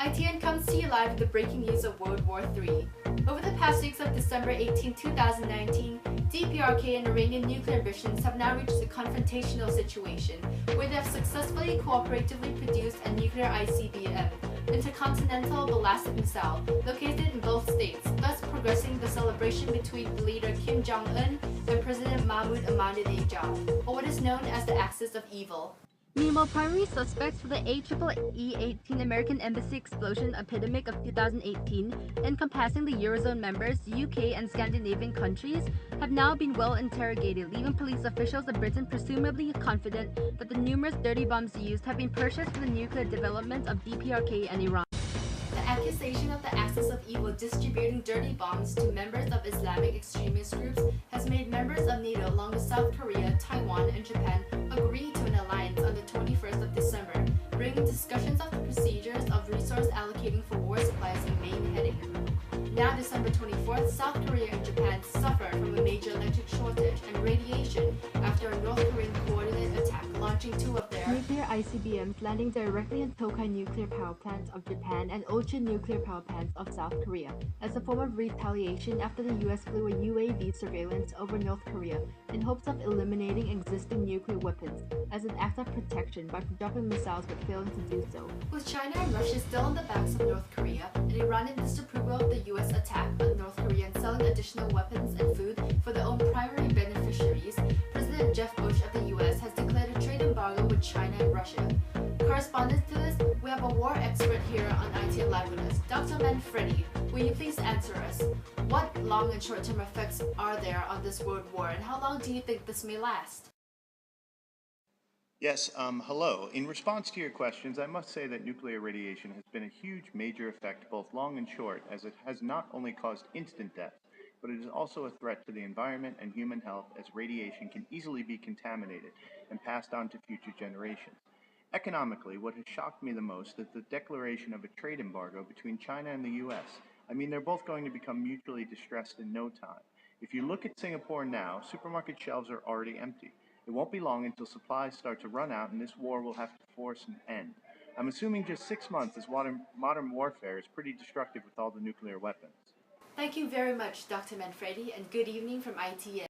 ITN comes to you live with the breaking news of World War III. Over the past weeks of December 18, 2019, DPRK and Iranian nuclear ambitions have now reached a confrontational situation where they have successfully cooperatively produced a nuclear ICBM, intercontinental ballistic missile, located in both states, thus progressing the celebration between leader Kim Jong-un and President Mahmoud Ahmadinejad, or what is known as the Axis of Evil. Meanwhile, primary suspects for the AEEE-18 American Embassy explosion epidemic of 2018, encompassing the Eurozone members, UK, and Scandinavian countries, have now been well interrogated, leaving police officials of Britain presumably confident that the numerous dirty bombs used have been purchased for the nuclear development of DPRK and Iran. The accusation of the Axis of Evil distributing dirty bombs to members of Islamic extremist groups has made members of NATO along with South Korea, Taiwan, and Japan agree to an alliance on the 21st of December, bringing discussions of the procedures of resource allocating for war supplies a main heading. Now December 24th, South Korea and Japan suffer from a major electric shortage and radiation after a North Korean coordinated attack launching two of their nuclear ICBMs landing directly in Tokai nuclear power plant of Japan and Ochin nuclear power plants of South Korea as a form of retaliation after the US flew a UAV surveillance over North Korea in hopes of eliminating existing nuclear weapons as an act of protection by dropping missiles but failing to do so. With China and Russia still on the backs of North Korea and Iran in disapproval of the US attack on North Korea and selling additional weapons and food for their own primary beneficiaries, President Jeff Bush of the US has declared a trade embargo with China and Russia. Correspondent to this, we have a war expert here on ITN Live with us, Dr. Manfredi. Will you please answer us? What long and short-term effects are there on this world war, and how long do you think this may last? Yes, hello. In response to your questions, I must say that nuclear radiation has been a huge major effect both long and short, as it has not only caused instant death, but it is also a threat to the environment and human health, as radiation can easily be contaminated and passed on to future generations. Economically, what has shocked me the most is the declaration of a trade embargo between China and the US. I mean, they're both going to become mutually distressed in no time. If you look at Singapore now, supermarket shelves are already empty. It won't be long until supplies start to run out and this war will have to force an end. I'm assuming just 6 months, as modern warfare is pretty destructive with all the nuclear weapons. Thank you very much, Dr. Manfredi, and good evening from ITN.